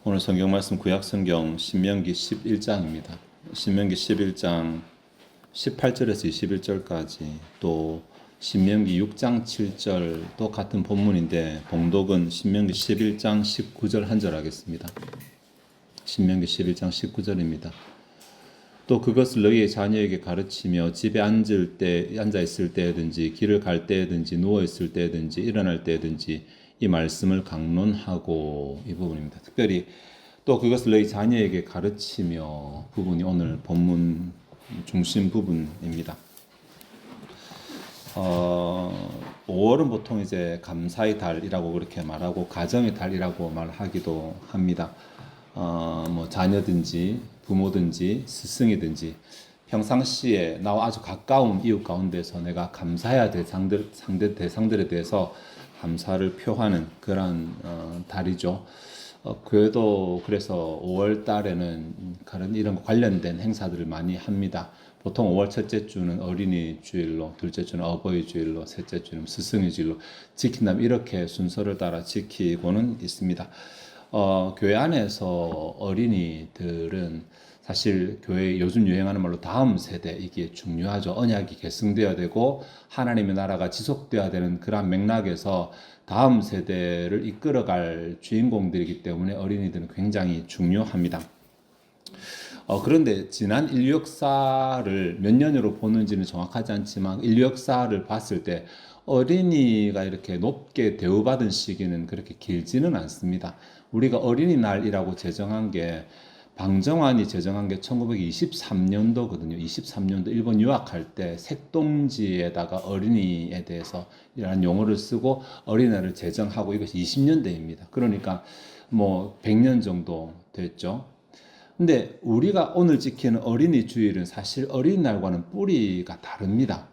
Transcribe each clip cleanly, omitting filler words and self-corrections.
오늘 성경 말씀 구약 성경 신명기 11장입니다. 신명기 11장 18절에서 21절까지 또 신명기 6장 7절도 같은 본문인데 봉독은 신명기 11장 19절 한 절 하겠습니다. 신명기 11장 19절입니다. 또 그것을 너희의 자녀에게 가르치며 집에 앉아 있을 때든지 길을 갈 때든지 누워 있을 때든지 일어날 때든지 이 말씀을 강론하고, 이 부분입니다. 특별히 또 그것을 너희 자녀에게 가르치며 부분이 오늘 본문 중심 부분입니다. 5월은 보통 이제 감사의 달이라고 그렇게 말하고 가정의 달이라고 말하기도 합니다. 뭐 자녀든지 부모든지 스승이든지 평상시에 나와 아주 가까운 이웃 가운데서 내가 감사해야 될 대상들에 대해서 감사를 표하는 그런 달이죠. 교회도 그래서 5월 달에는 그런 이런 관련된 행사들을 많이 합니다. 보통 5월 첫째 주는 어린이 주일로, 둘째 주는 어버이 주일로, 셋째 주는 스승의 주일로 지킨다면 이렇게 순서를 따라 지키고는 있습니다. 교회 안에서 어린이들은 사실 교회 요즘 유행하는 말로 다음 세대, 이게 중요하죠. 언약이 계승되어야 되고 하나님의 나라가 지속되어야 되는 그런 맥락에서 다음 세대를 이끌어갈 주인공들이기 때문에 어린이들은 굉장히 중요합니다. 그런데 지난 인류 역사를 몇 년으로 보는지는 정확하지 않지만 인류 역사를 봤을 때 어린이가 이렇게 높게 대우받은 시기는 그렇게 길지는 않습니다. 우리가 어린이날이라고 제정한 게 방정환이 제정한 게 1923년도거든요. 23년도 일본 유학할 때 색동지에다가 어린이에 대해서 이라는 용어를 쓰고 어린이날을 제정하고 이것이 20년대입니다. 그러니까 뭐 100년 정도 됐죠. 근데 우리가 오늘 지키는 어린이 주일은 사실 어린이날과는 뿌리가 다릅니다.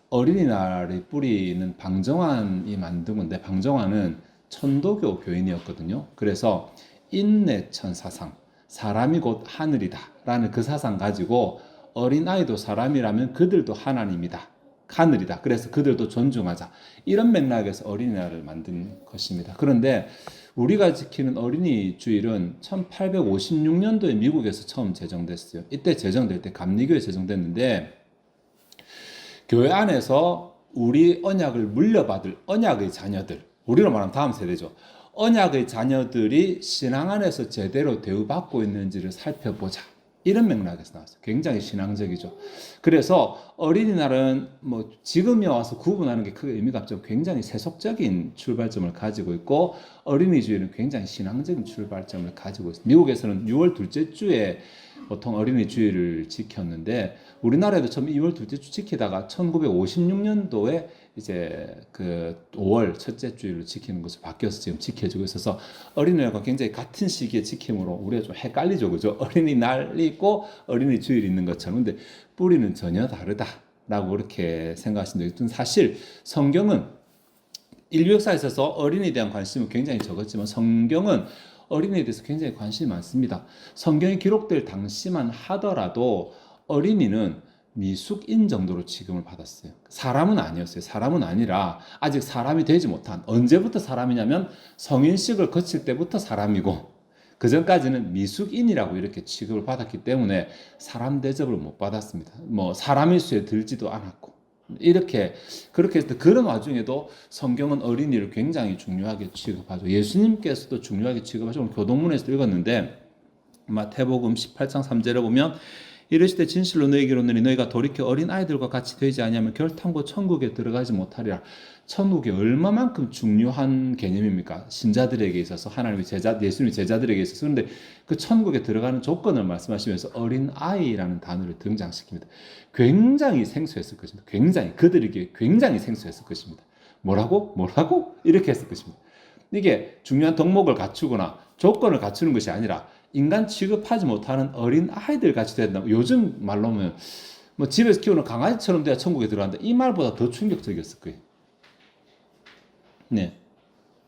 어린이날의 뿌리는 방정환이 만든 건데 방정환은 천도교 교인이었거든요. 그래서 인내천 사상, 사람이 곧 하늘이다 라는 그 사상 가지고 어린아이도 사람이라면 그들도 하나님이다, 하늘이다, 그래서 그들도 존중하자, 이런 맥락에서 어린이날을 만든 것입니다. 그런데 우리가 지키는 어린이 주일은 1856년도에 미국에서 처음 제정됐어요. 이때 제정될 때 감리교에 제정됐는데 교회 안에서 우리 언약을 물려받을 언약의 자녀들, 우리로 말하면 다음 세대죠. 언약의 자녀들이 신앙 안에서 제대로 대우받고 있는지를 살펴보자, 이런 맥락에서 나왔어요. 굉장히 신앙적이죠. 그래서 어린이날은 뭐 지금에 와서 구분하는 게 크게 의미가 없죠. 굉장히 세속적인 출발점을 가지고 있고 어린이주일은 굉장히 신앙적인 출발점을 가지고 있습니다. 미국에서는 6월 둘째 주에 보통 어린이 주일을 지켰는데 우리나라에도 처음 2월 둘째 주 지키다가 1956년도에 이제 그 5월 첫째 주일로 지키는 것을 바뀌어서 지금 지켜지고 있어서 어린이날과 굉장히 같은 시기에 지킴으로 우리가 좀 헷갈리죠, 그죠? 어린이날이 있고 어린이 주일이 있는 것처럼. 근데 뿌리는 전혀 다르다라고 그렇게 생각하시는데, 사실 성경은 인류 역사에 있어서 어린이에 대한 관심은 굉장히 적었지만 성경은 어린이에 대해서 굉장히 관심이 많습니다. 성경이 기록될 당시만 하더라도 어린이는 미숙인 정도로 취급을 받았어요. 사람은 아니었어요. 사람은 아니라 아직 사람이 되지 못한, 언제부터 사람이냐면 성인식을 거칠 때부터 사람이고 그 전까지는 미숙인이라고 이렇게 취급을 받았기 때문에 사람 대접을 못 받았습니다. 뭐 사람의 수에 들지도 않았고, 이렇게 그렇게 해서 그런 와중에도 성경은 어린이를 굉장히 중요하게 취급하죠. 예수님께서도 중요하게 취급하죠. 오늘 교동문에서 읽었는데 마태복음 18장 3절에 보면 이르시되 진실로 너희에게 이르노니 너희가 돌이켜 어린 아이들과 같이 되지 아니하면 결탄고 천국에 들어가지 못하리라. 천국이 얼마만큼 중요한 개념입니까? 신자들에게 있어서, 하나님의 제자, 예수님의 제자들에게 있어서. 그런데 그 천국에 들어가는 조건을 말씀하시면서 어린 아이라는 단어를 등장시킵니다. 굉장히 생소했을 것입니다. 굉장히, 그들에게 굉장히 생소했을 것입니다. 뭐라고? 이렇게 했을 것입니다. 이게 중요한 덕목을 갖추거나 조건을 갖추는 것이 아니라 인간 취급하지 못하는 어린 아이들 같이 된다. 요즘 말로 하면 뭐 집에서 키우는 강아지처럼 돼야 천국에 들어간다, 이 말보다 더 충격적이었을 거예요. 네.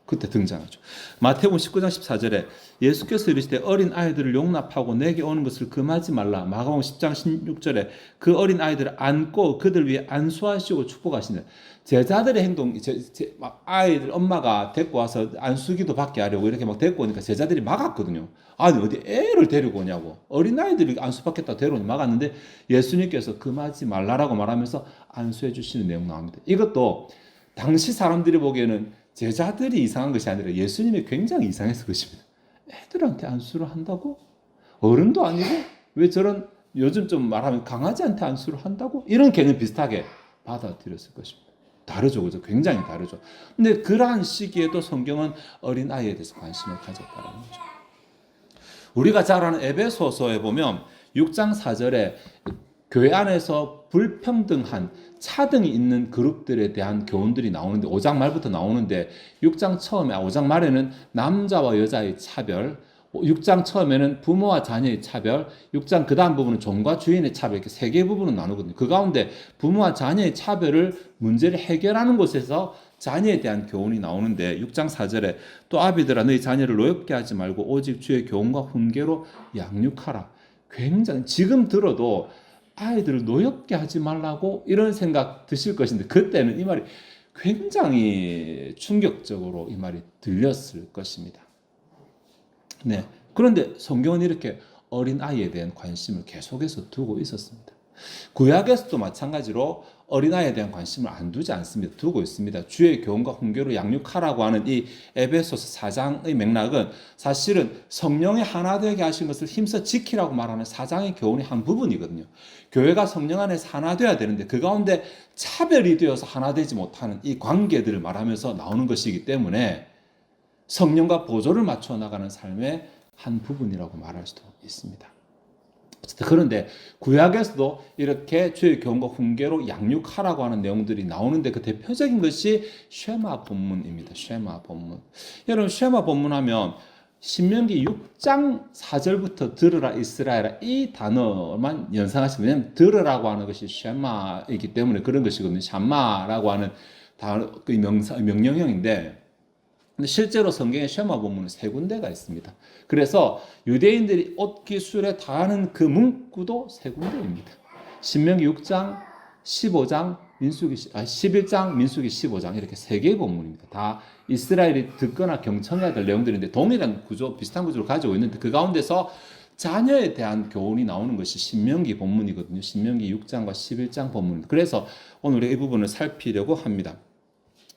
그때 등장하죠. 마태복음 19장 14절에 예수께서 이르시되 어린 아이들을 용납하고 내게 오는 것을 금하지 말라. 마가복음 10장 16절에 그 어린 아이들을 안고 그들 위해 안수하시고 축복하시는 제자들의 행동, 막 아이들 엄마가 데리고 와서 안수기도 받게 하려고 이렇게 막 데리고 오니까 제자들이 막았거든요. 아니 어디 애를 데리고 오냐고, 어린 아이들이 안수 받겠다 데리고 막았는데 예수님께서 금하지 말라라고 말하면서 안수해 주시는 내용 나옵니다. 이것도 당시 사람들이 보기에는 제자들이 이상한 것이 아니라 예수님이 굉장히 이상해서 그것입니다. 애들한테 안수를 한다고? 어른도 아니고 왜 저런, 요즘 좀 말하면 강아지한테 안수를 한다고? 이런 개념 비슷하게 받아들였을 것입니다. 다르죠, 그죠? 굉장히 다르죠. 근데 그러한 시기에도 성경은 어린 아이에 대해서 관심을 가졌다는 거죠. 우리가 잘 아는 에베소서에 보면 6장 4절에 교회 안에서 불평등한 차등이 있는 그룹들에 대한 교훈들이 나오는데 5장 말부터 나오는데 6장 처음에 5장 말에는 남자와 여자의 차별, 6장 처음에는 부모와 자녀의 차별, 6장 그 다음 부분은 종과 주인의 차별, 이렇게 세 개의 부분은 나누거든요. 그 가운데 부모와 자녀의 차별을 문제를 해결하는 곳에서 자녀에 대한 교훈이 나오는데 6장 4절에 또 아비들아 너희 자녀를 노엽게 하지 말고 오직 주의 교훈과 훈계로 양육하라. 굉장히 지금 들어도 아이들을 노엽게 하지 말라고 이런 생각 드실 것인데 그때는 이 말이 굉장히 충격적으로 이 말이 들렸을 것입니다. 네. 그런데 성경은 이렇게 어린 아이에 대한 관심을 계속해서 두고 있었습니다. 구약에서도 마찬가지로 어린아이에 대한 관심을 안 두지 않습니다. 두고 있습니다. 주의 교훈과 훈계로 양육하라고 하는 이 에베소서 4장의 맥락은 사실은 성령의 하나 되게 하신 것을 힘써 지키라고 말하는 4장의 교훈의 한 부분이거든요. 교회가 성령 안에서 하나 되어야 되는데 그 가운데 차별이 되어서 하나 되지 못하는 이 관계들을 말하면서 나오는 것이기 때문에 성령과 보조를 맞춰 나가는 삶의 한 부분이라고 말할 수도 있습니다. 그런데 구약에서도 이렇게 주의 교훈과 훈계로 양육하라고 하는 내용들이 나오는데 그 대표적인 것이 쉐마 본문입니다. 쉐마 본문. 여러분 쉐마 본문하면 신명기 6장 4절부터 들으라 이스라엘아 이 단어만 연상하시면, 왜냐하면 들으라고 하는 것이 쉐마이기 때문에 그런 것이거든요. 샴마라고 하는 단어, 그 명령형인데 근데 실제로 성경에 쉐마 본문은 세 군데가 있습니다. 그래서 유대인들이 옷 기술에 다하는 그 문구도 세 군데입니다. 신명기 6장, 15장, 11장, 민수기 15장 이렇게 세 개의 본문입니다. 다 이스라엘이 듣거나 경청해야 될 내용들인데 동일한 구조, 비슷한 구조를 가지고 있는데 그 가운데서 자녀에 대한 교훈이 나오는 것이 신명기 본문이거든요. 신명기 6장과 11장 본문입니다. 그래서 오늘 우리가 이 부분을 살피려고 합니다.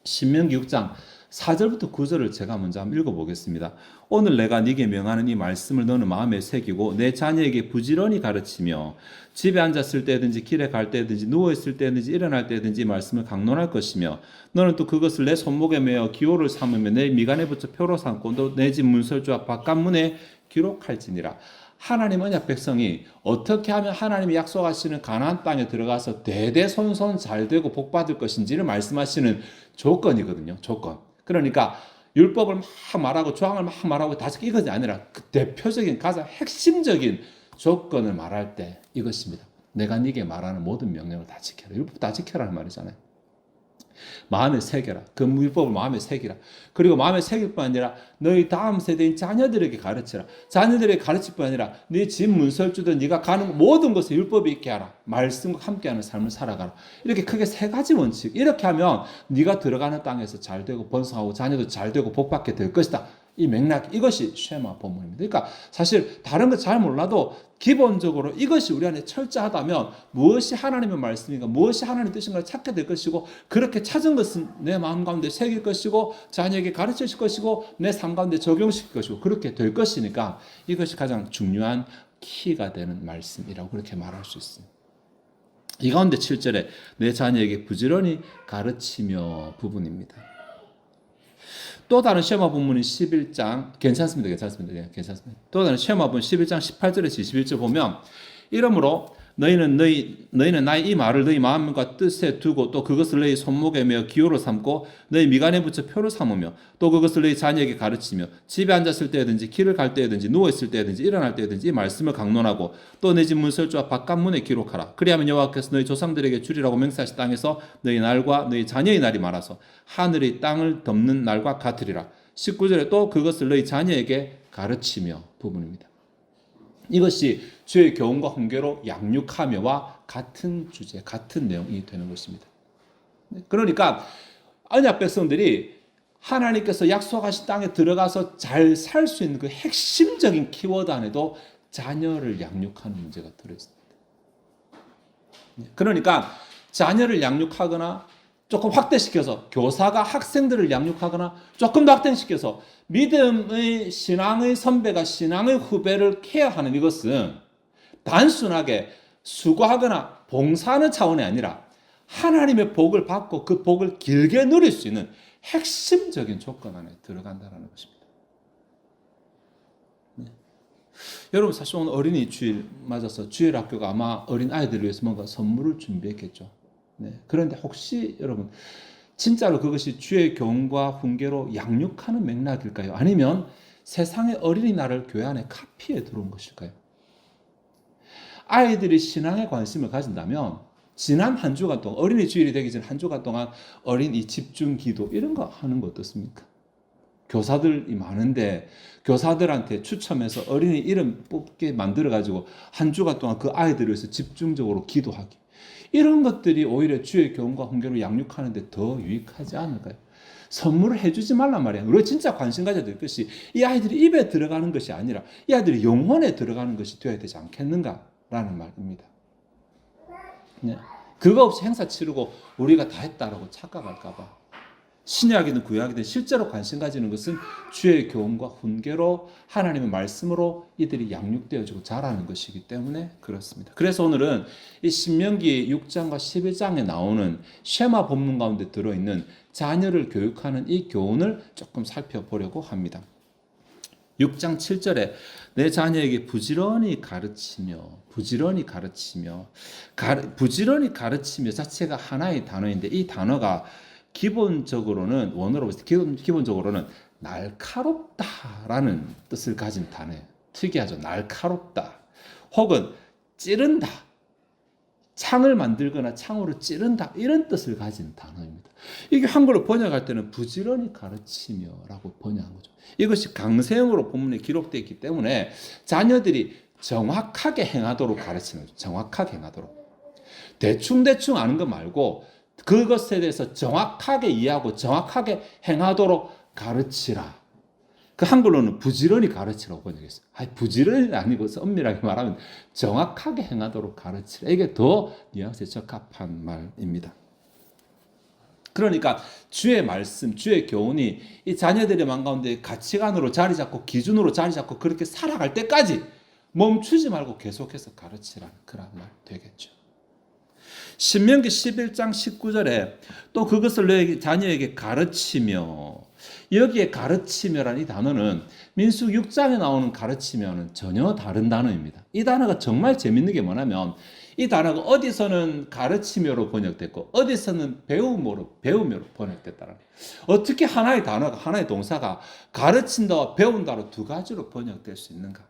신명기 6장 4절부터 9절을 제가 먼저 한번 읽어보겠습니다. 오늘 내가 네게 명하는 이 말씀을 너는 마음에 새기고 내 자녀에게 부지런히 가르치며 집에 앉았을 때든지 길에 갈 때든지 누워있을 때든지 일어날 때든지 이 말씀을 강론할 것이며 너는 또 그것을 내 손목에 매어 기호를 삼으며 내 미간에 붙여 표로 삼고 또 내 집 문설주와 바깥문에 기록할지니라. 하나님 언약 백성이 어떻게 하면 하나님이 약속하시는 가나안 땅에 들어가서 대대손손 잘 되고 복 받을 것인지를 말씀하시는 조건이거든요. 조건. 그러니까 율법을 막 말하고 조항을 막 말하고 다 이것이 아니라 그 대표적인 가장 핵심적인 조건을 말할 때 이것입니다. 내가 네게 말하는 모든 명령을 다 지켜라. 율법 다 지켜라는 말이잖아요. 마음에 새겨라. 그 율법을 마음에 새기라. 그리고 마음에 새길 뿐 아니라 너희 다음 세대인 자녀들에게 가르치라. 자녀들에게 가르칠 뿐 아니라 네 집 문설주든 네가 가는 모든 것에 율법이 있게 하라. 말씀과 함께하는 삶을 살아가라. 이렇게 크게 세 가지 원칙. 이렇게 하면 네가 들어가는 땅에서 잘 되고 번성하고 자녀도 잘 되고 복받게 될 것이다. 이 맥락, 이것이 쉐마 본문입니다. 그러니까 사실 다른 거 잘 몰라도 기본적으로 이것이 우리 안에 철저하다면 무엇이 하나님의 말씀인가, 무엇이 하나님의 뜻인가를 찾게 될 것이고 그렇게 찾은 것은 내 마음 가운데 새길 것이고 자녀에게 가르칠 것이고 내 삶 가운데 적용시킬 것이고 그렇게 될 것이니까 이것이 가장 중요한 키가 되는 말씀이라고 그렇게 말할 수 있습니다. 이 가운데 7절에 내 자녀에게 부지런히 가르치며 부분입니다. 또 다른 쉐마 본문인 11장 괜찮습니다. 또 다른 쉐마 본문 11장 18절에서 21절 보면 이러므로 너희는 나의 이 말을 너희 마음과 뜻에 두고 또 그것을 너희 손목에 메어 기호로 삼고 너희 미간에 붙여 표로 삼으며 또 그것을 너희 자녀에게 가르치며 집에 앉았을 때든지 길을 갈 때든지 누워 있을 때든지 일어날 때든지 이 말씀을 강론하고 또 내 집 문설주와 바깥 문에 기록하라. 그리하면 여호와께서 너희 조상들에게 주리라고 맹세하신 땅에서 너희 날과 너희 자녀의 날이 많아서 하늘이 땅을 덮는 날과 같으리라. 19절에 또 그것을 너희 자녀에게 가르치며 부분입니다. 이것이 주의 교훈과 훈계로 양육하며와 같은 주제, 같은 내용이 되는 것입니다. 그러니까 언약 백성들이 하나님께서 약속하신 땅에 들어가서 잘 살 수 있는 그 핵심적인 키워드 안에도 자녀를 양육하는 문제가 들어있습니다. 그러니까 자녀를 양육하거나 조금 확대시켜서 교사가 학생들을 양육하거나 조금 더 확대시켜서 믿음의 신앙의 선배가 신앙의 후배를 케어하는 이것은 단순하게 수고하거나 봉사하는 차원이 아니라 하나님의 복을 받고 그 복을 길게 누릴 수 있는 핵심적인 조건 안에 들어간다는 것입니다. 네. 여러분 사실 오늘 어린이 주일 맞아서 주일 학교가 아마 어린 아이들을 위해서 뭔가 선물을 준비했겠죠. 네. 그런데 혹시 여러분 진짜로 그것이 주의 교훈과 훈계로 양육하는 맥락일까요? 아니면 세상의 어린이날을 교회 안에 카피해 들어온 것일까요? 아이들이 신앙에 관심을 가진다면 지난 한 주간 동안 어린이 주일이 되기 전 한 주간 동안 어린이 집중 기도 이런 거 하는 거 어떻습니까? 교사들이 많은데 교사들한테 추첨해서 어린이 이름 뽑게 만들어 가지고 한 주간 동안 그 아이들을 위해서 집중적으로 기도하기. 이런 것들이 오히려 주의 교훈과 훈계로 양육하는 데 더 유익하지 않을까요? 선물을 해주지 말란 말이야. 우리가 진짜 관심 가져야 될 것이 이 아이들이 입에 들어가는 것이 아니라 이 아이들이 영혼에 들어가는 것이 되어야 되지 않겠는가라는 말입니다. 네. 그거 없이 행사 치르고 우리가 다 했다라고 착각할까 봐. 신약이든 구약이든 실제로 관심 가지는 것은 주의 교훈과 훈계로 하나님의 말씀으로 이들이 양육되어지고 자라는 것이기 때문에 그렇습니다. 그래서 오늘은 이 신명기 6장과 11장에 나오는 쉐마 본문 가운데 들어있는 자녀를 교육하는 이 교훈을 조금 살펴보려고 합니다. 6장 7절에 내 자녀에게 부지런히 가르치며 부지런히 가르치며 자체가 하나의 단어인데 이 단어가 기본적으로는 원어로 봤을 때 기본적으로는 날카롭다라는 뜻을 가진 단어예요. 특이하죠. 날카롭다. 혹은 찌른다. 창을 만들거나 창으로 찌른다. 이런 뜻을 가진 단어입니다. 이게 한글로 번역할 때는 부지런히 가르치며라고 번역한 거죠. 이것이 강세형으로 본문에 기록되어 있기 때문에 자녀들이 정확하게 행하도록 가르치는 거죠. 정확하게 행하도록. 대충 아는 거 말고 그것에 대해서 정확하게 이해하고 정확하게 행하도록 가르치라. 그 한글로는 부지런히 가르치라고 번역했어요. 부지런히 아니고 엄밀하게 말하면 정확하게 행하도록 가르치라. 이게 더 뉘앙스에 적합한 말입니다. 그러니까 주의 말씀, 주의 교훈이 이 자녀들의 마음 가운데 가치관으로 자리 잡고 기준으로 자리 잡고 그렇게 살아갈 때까지 멈추지 말고 계속해서 가르치라는 그런 말 되겠죠. 신명기 11장 19절에 또 그것을 너희 자녀에게 가르치며, 여기에 가르치며라는 이 단어는 민수기 6장에 나오는 가르치며는 전혀 다른 단어입니다. 이 단어가 정말 재밌는 게 뭐냐면 이 단어가 어디서는 가르치며로 번역됐고 어디서는 배우며로 번역됐다는 거예요. 어떻게 하나의 단어가, 하나의 동사가 가르친다와 배운다로 두 가지로 번역될 수 있는가?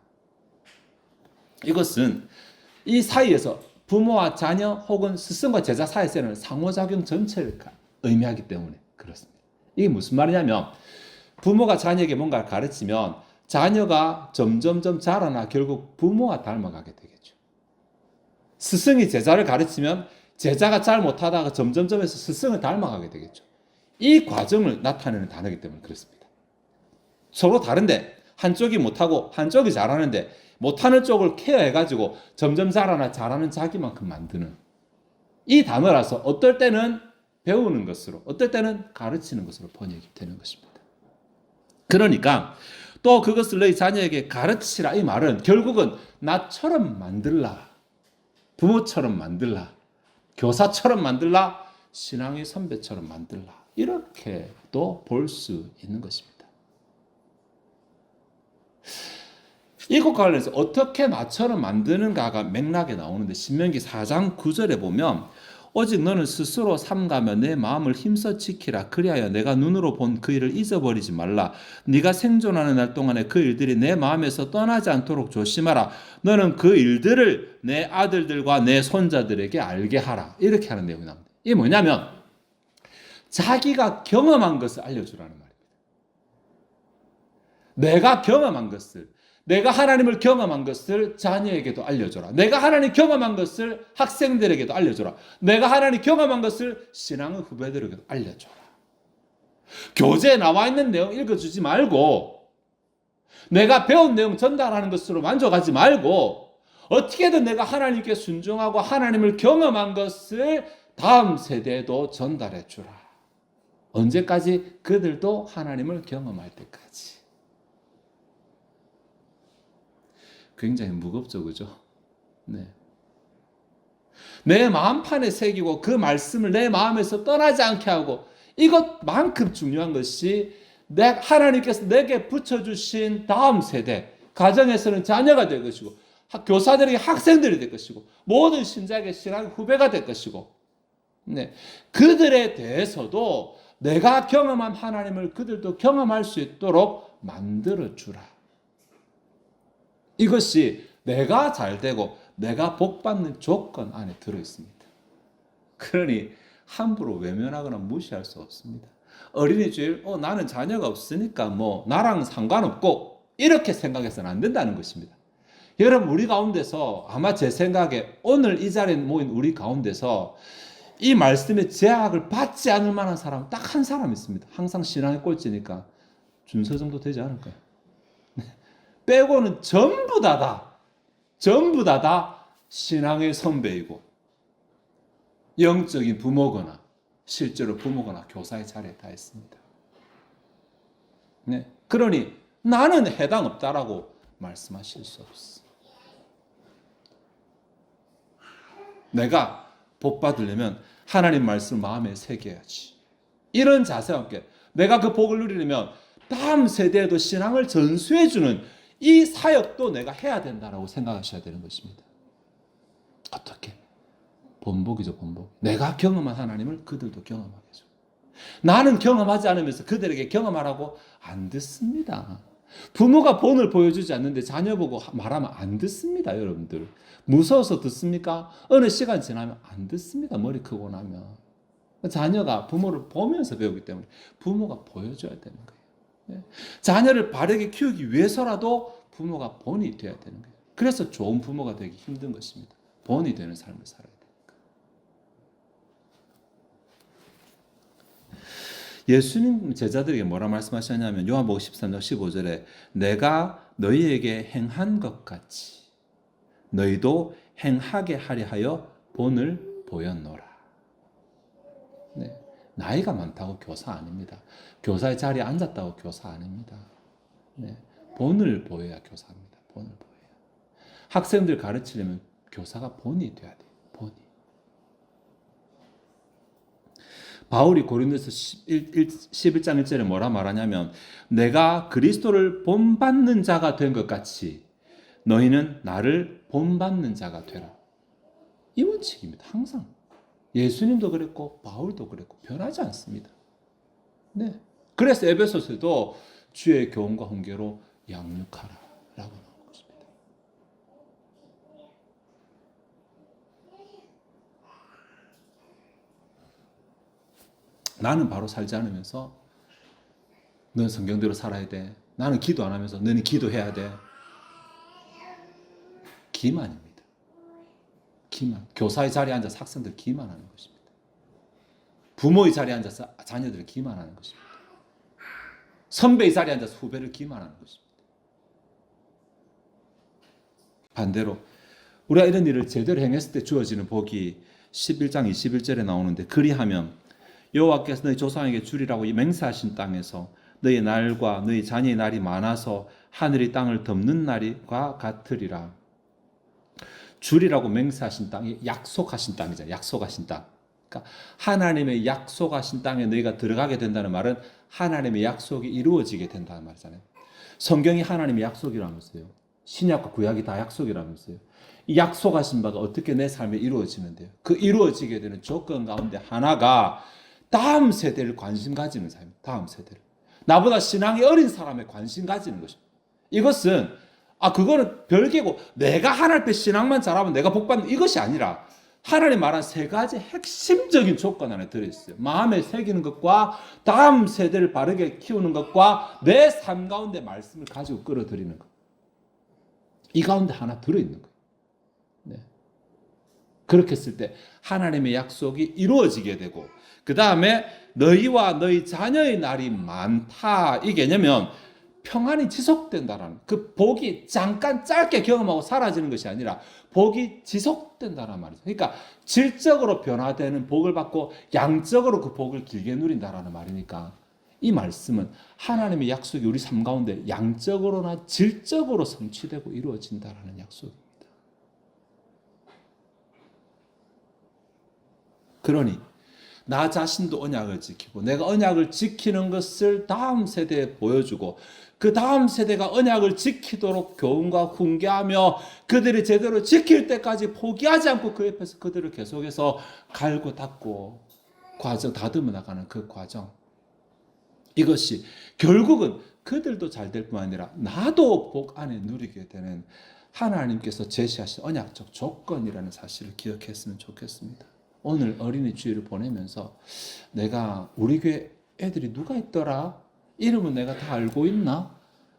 이것은 이 사이에서 부모와 자녀 혹은 스승과 제자 사이에서는 상호작용 전체를 의미하기 때문에 그렇습니다. 이게 무슨 말이냐면 부모가 자녀에게 뭔가를 가르치면 자녀가 점점점 자라나 결국 부모와 닮아가게 되겠죠. 스승이 제자를 가르치면 제자가 잘 못하다가 점점점에서 스승을 닮아가게 되겠죠. 이 과정을 나타내는 단어이기 때문에 그렇습니다. 서로 다른데 한쪽이 못하고 한쪽이 잘하는데 못하는 쪽을 케어해가지고 점점 자라나 잘하는 자기만큼 만드는 이 단어라서 어떨 때는 배우는 것으로 어떨 때는 가르치는 것으로 번역이 되는 것입니다. 그러니까 또 그것을 너희 자녀에게 가르치라 이 말은 결국은 나처럼 만들라, 부모처럼 만들라, 교사처럼 만들라, 신앙의 선배처럼 만들라 이렇게도 볼 수 있는 것입니다. 이것과 관련해서 어떻게 나처럼 만드는가가 맥락에 나오는데 신명기 4장 9절에 보면 오직 너는 스스로 삼가며 내 마음을 힘써 지키라. 그리하여 내가 눈으로 본 그 일을 잊어버리지 말라. 네가 생존하는 날 동안에 그 일들이 내 마음에서 떠나지 않도록 조심하라. 너는 그 일들을 내 아들들과 내 손자들에게 알게 하라. 이렇게 하는 내용이 나옵니다. 이게 뭐냐면 자기가 경험한 것을 알려주라는 말입니다. 내가 경험한 것을, 내가 하나님을 경험한 것을 자녀에게도 알려줘라. 내가 하나님 경험한 것을 학생들에게도 알려줘라. 내가 하나님 경험한 것을 신앙의 후배들에게도 알려줘라. 교재에 나와 있는 내용 읽어주지 말고 내가 배운 내용 전달하는 것으로 만족하지 말고 어떻게든 내가 하나님께 순종하고 하나님을 경험한 것을 다음 세대에도 전달해 주라. 언제까지? 그들도 하나님을 경험할 때까지. 굉장히 무겁죠, 그죠? 네. 내 마음판에 새기고 그 말씀을 내 마음에서 떠나지 않게 하고 이것만큼 중요한 것이 하나님께서 내게 붙여주신 다음 세대, 가정에서는 자녀가 될 것이고 교사들에게 학생들이 될 것이고 모든 신자에게 신앙 후배가 될 것이고 네. 그들에 대해서도 내가 경험한 하나님을 그들도 경험할 수 있도록 만들어주라. 이것이 내가 잘되고 내가 복받는 조건 안에 들어있습니다. 그러니 함부로 외면하거나 무시할 수 없습니다. 어린이주일 나는 자녀가 없으니까 나랑 상관없고 이렇게 생각해서는 안 된다는 것입니다. 여러분 우리 가운데서 아마 제 생각에 오늘 이 자리에 모인 우리 가운데서 이 말씀의 제약을 받지 않을 만한 사람 딱 한 사람 있습니다. 항상 신앙의 꼴찌니까 준서 정도 되지 않을까요? 빼고는 전부 다 신앙의 선배이고 영적인 부모거나 실제로 부모거나 교사의 자리에 다 있습니다. 네. 그러니 나는 해당 없다라고 말씀하실 수 없어. 내가 복 받으려면 하나님 말씀을 마음에 새겨야지. 이런 자세와 함께 내가 그 복을 누리려면 다음 세대에도 신앙을 전수해주는 이 사역도 내가 해야 된다라고 생각하셔야 되는 것입니다. 어떻게? 본복이죠, 본복. 내가 경험한 하나님을 그들도 경험하게 해줘. 나는 경험하지 않으면서 그들에게 경험하라고 안 듣습니다. 부모가 본을 보여주지 않는데 자녀 보고 말하면 안 듣습니다, 여러분들. 무서워서 듣습니까? 어느 시간 지나면 안 듣습니다, 머리 크고 나면. 자녀가 부모를 보면서 배우기 때문에 부모가 보여줘야 되는 거예요. 자녀를 바르게 키우기 위해서라도 부모가 본이 되어야 되는 거예요. 그래서 좋은 부모가 되기 힘든 것입니다. 본이 되는 삶을 살아야 되니까. 예수님 제자들에게 뭐라 말씀하셨냐면 요한복음 13장 15절에 내가 너희에게 행한 것 같이 너희도 행하게 하려 하여 본을 보였노라. 네. 나이가 많다고 교사 아닙니다. 교사의 자리에 앉았다고 교사 아닙니다. 네. 본을 보여야 교사입니다. 본을 보여야. 학생들 가르치려면 교사가 본이 돼야 돼요. 본이. 바울이 고린도서 11장 1절에 뭐라 말하냐면 내가 그리스도를 본받는 자가 된 것 같이 너희는 나를 본받는 자가 되라. 이 원칙입니다. 항상. 예수님도 그랬고 바울도 그랬고 변하지 않습니다. 네. 그래서 에베소서도 주의 교훈과 훈계로 양육하라 라고 나온 것입니다. 나는 바로 살지 않으면서 너는 성경대로 살아야 돼. 나는 기도 안 하면서 너는 기도해야 돼. 기만입니다. 기만. 교사의 자리에 앉아서 학생들 기만하는 것입니다. 부모의 자리에 앉아서 자녀들을 기만하는 것입니다. 선배의 자리에 앉아서 후배를 기만하는 것입니다. 반대로 우리가 이런 일을 제대로 행했을 때 주어지는 복이 11장 21절에 나오는데 그리하면 여호와께서 너희 조상에게 주리라고 맹세하신 땅에서 너희 날과 너희 자녀의 날이 많아서 하늘이 땅을 덮는 날과 같으리라. 주리라고 맹세하신 땅이 약속하신 땅이잖아요. 약속하신 땅. 그러니까 하나님의 약속하신 땅에 너희가 들어가게 된다는 말은 하나님의 약속이 이루어지게 된다는 말이잖아요. 성경이 하나님의 약속이라면서요. 신약과 구약이 다 약속이라면서요. 이 약속하신 바가 어떻게 내 삶에 이루어지면 돼요? 그 이루어지게 되는 조건 가운데 하나가 다음 세대를 관심 가지는 삶입니다. 다음 세대를. 나보다 신앙이 어린 사람에 관심 가지는 것입니다. 이것은 그거는 별개고 내가 하나님 앞에 신앙만 잘하면 내가 복받는 이것이 아니라 하나님 말한 세 가지 핵심적인 조건 안에 들어있어요. 마음에 새기는 것과 다음 세대를 바르게 키우는 것과 내 삶 가운데 말씀을 가지고 끌어들이는 것. 이 가운데 하나 들어있는 거예요. 네. 그렇게 했을 때 하나님의 약속이 이루어지게 되고 그 다음에 너희와 너희 자녀의 날이 많다. 이게 뭐냐면 평안이 지속된다라는 그 복이 잠깐 짧게 경험하고 사라지는 것이 아니라 복이 지속된다는 말이죠. 그러니까 질적으로 변화되는 복을 받고 양적으로 그 복을 길게 누린다라는 말이니까 이 말씀은 하나님의 약속이 우리 삶 가운데 양적으로나 질적으로 성취되고 이루어진다라는 약속입니다. 그러니 나 자신도 언약을 지키고 내가 언약을 지키는 것을 다음 세대에 보여주고 그 다음 세대가 언약을 지키도록 교훈과 훈계하며 그들이 제대로 지킬 때까지 포기하지 않고 그 옆에서 그들을 계속해서 갈고 닦고 다듬어 나가는 그 과정. 이것이 결국은 그들도 잘 될 뿐 아니라 나도 복 안에 누리게 되는 하나님께서 제시하신 언약적 조건이라는 사실을 기억했으면 좋겠습니다. 오늘 어린이 주일을 보내면서 내가 우리 교회 애들이 누가 있더라? 이름은 내가 다 알고 있나?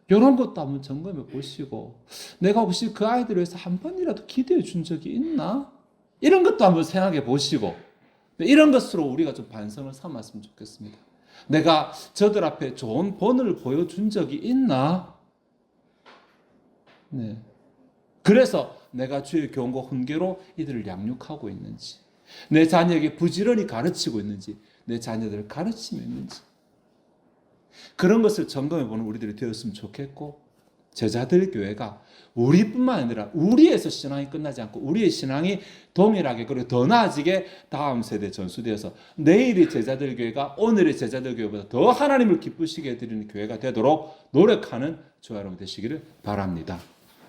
이런 것도 한번 점검해 보시고 내가 혹시 그 아이들을 위해서 한 번이라도 기도해 준 적이 있나? 이런 것도 한번 생각해 보시고 이런 것으로 우리가 좀 반성을 삼았으면 좋겠습니다. 내가 저들 앞에 좋은 본을 보여준 적이 있나? 네. 그래서 내가 주의 교훈과 훈계로 이들을 양육하고 있는지 내 자녀에게 부지런히 가르치고 있는지 내 자녀들을 가르치며 있는지 그런 것을 점검해보는 우리들이 되었으면 좋겠고 제자들 교회가 우리뿐만 아니라 우리에서 신앙이 끝나지 않고 우리의 신앙이 동일하게 그리고 더 나아지게 다음 세대에 전수되어서 내일의 제자들 교회가 오늘의 제자들 교회보다 더 하나님을 기쁘시게 해드리는 교회가 되도록 노력하는 저와 여러분 되시기를 바랍니다.